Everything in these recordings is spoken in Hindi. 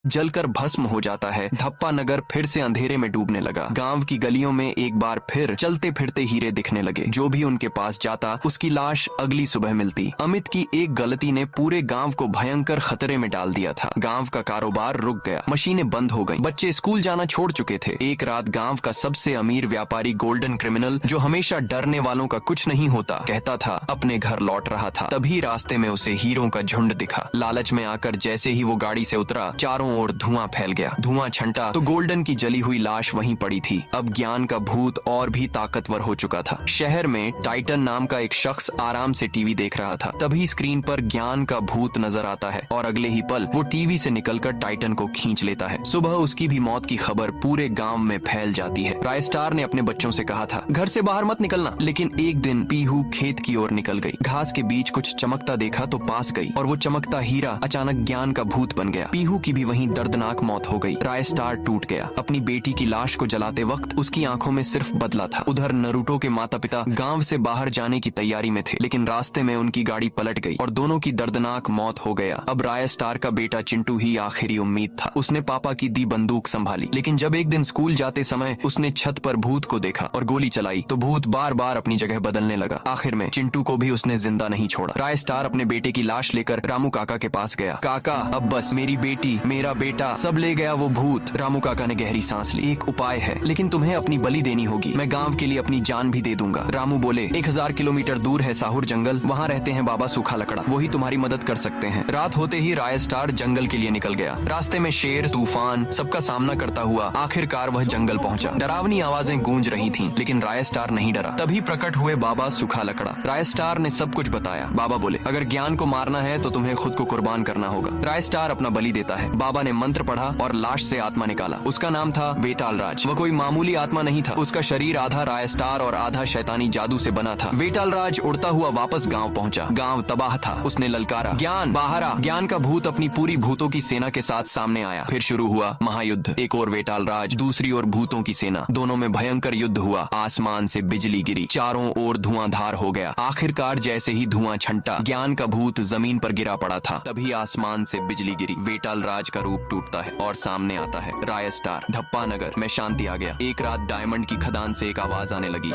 जलकर भस्म हो जाता है। धप्पा नगर फिर से अंधेरे में डूबने लगा। गांव की गलियों में एक बार फिर चलते फिरते हीरे दिखने लगे। जो भी उनके पास जाता उसकी लाश अगली सुबह मिलती। अमित की एक गलती ने पूरे गांव को भयंकर खतरे में डाल दिया था। गांव का कारोबार रुक गया, मशीनें बंद हो गईं, बच्चे स्कूल जाना छोड़ चुके थे। एक रात गांव का सबसे अमीर व्यापारी गोल्डन क्रिमिनल, जो हमेशा डरने वालों का कुछ नहीं होता कहता था, अपने घर लौट रहा था। तभी रास्ते में उसे हीरों का झुंड दिखा। लालच में आकर जैसे ही वो गाड़ी से उतरा, चारों ओर धुआं फैल गया। धुआं छंटा तो गोल्डन की जली हुई लाश वहीं पड़ी थी। अब ज्ञान का भूत और भी ताकतवर हो चुका था। शहर में टाइटन नाम का एक शख्स आराम से टीवी देख रहा था। तभी स्क्रीन पर ज्ञान का भूत नजर आता है और अगले ही पल वो टीवी से निकलकर टाइटन को खींच लेता है। सुबह उसकी भी मौत की खबर पूरे गांव में फैल जाती है। राय स्टार ने अपने बच्चों से कहा था, घर से बाहर मत निकलना, लेकिन एक दिन पीहू खेत की ओर निकल गई। घास के बीच कुछ चमकता देखा तो पास गई और वो चमकता हीरा अचानक ज्ञान का भूत बन गया। पीहू की भी वहीं दर्दनाक मौत हो गई। राय स्टार टूट गया। अपनी बेटी की लाश को जलाते वक्त उसकी आंखों में सिर्फ बदला था। उधर नरूटो के माता पिता गांव से बाहर जाने की तैयारी में थे, लेकिन रास्ते में उनकी गाड़ी पलट गई और दोनों की दर्दनाक मौत हो गया। अब राय स्टार का बेटा चिंटू ही आखिरी उम्मीद था। उसने पापा की दी बंदूक संभाली, लेकिन जब एक दिन स्कूल जाते समय उसने छत पर भूत को देखा और गोली चलाई तो भूत बार बार अपनी जगह बदलने लगा। आखिर में चिंटू को भी उसने जिंदा नहीं छोड़ा। राय स्टार अपने बेटे की लाश लेकर रामू काका के पास गया। काका, अब बस मेरी बेटी, मेरा बेटा सब ले गया वो भूत। रामू काका ने गहरी सांस ली। एक उपाय है, लेकिन तुम्हें अपनी बलि देनी होगी। मैं गांव के लिए अपनी जान भी दे दूंगा। रामू बोले, 1000 किलोमीटर दूर है साहुर जंगल, वहाँ रहते हैं बाबा सूखा लकड़ा, वही तुम्हारी मदद कर सकते हैं। रात होते ही राय स्टार जंगल के लिए निकल गया। रास्ते में शेर, तूफान सबका सामना करता हुआ आखिरकार वह जंगल पहुंचा। डरावनी आवाजें गूंज रही थीं, लेकिन राय स्टार नहीं डरा। तभी प्रकट हुए बाबा सूखा लकड़ा। राय स्टार ने सब कुछ बताया। बाबा बोले, अगर ज्ञान को मारना है तो तुम्हें खुद को कुर्बान करना होगा। राय स्टार अपना बलि देता है। बाबा ने मंत्र पढ़ा और लाश से आत्मा निकाला। उसका नाम था वेटाल राज। वह कोई मामूली आत्मा नहीं था। उसका शरीर आधा राय स्टार और आधा शैतानी जादू से बना था। वेटाल राज उड़ता हुआ वापस गांव पहुंचा। गांव तबाह था। उसने ललकारा, ज्ञान बाहर आ। ज्ञान का भूत अपनी पूरी भूतों की सेना के साथ सामने आया। फिर शुरू हुआ महायुद्ध। एक और वेटाल राज, दूसरी ओर भूतों की सेना। दोनों में भयंकर युद्ध हुआ। आसमान से बिजली गिरी, चारों ओर धुआंधार हो गया। आखिरकार जैसे ही धुआं छंटा, ज्ञान का भूत जमीन पर गिरा पड़ा था। तभी आसमान से बिजली गिरी। वेटाल राज का रूप टूटता है और सामने आता है राय स्टार। धप्पा नगर में शांति आ गया। एक रात डायमंड की खदान से एक आवाज आने लगी,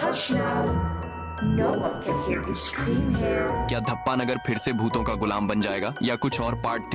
No one can hear me scream here. क्या धप्पा नगर फिर से भूतों का गुलाम बन जाएगा या कुछ और पार्ट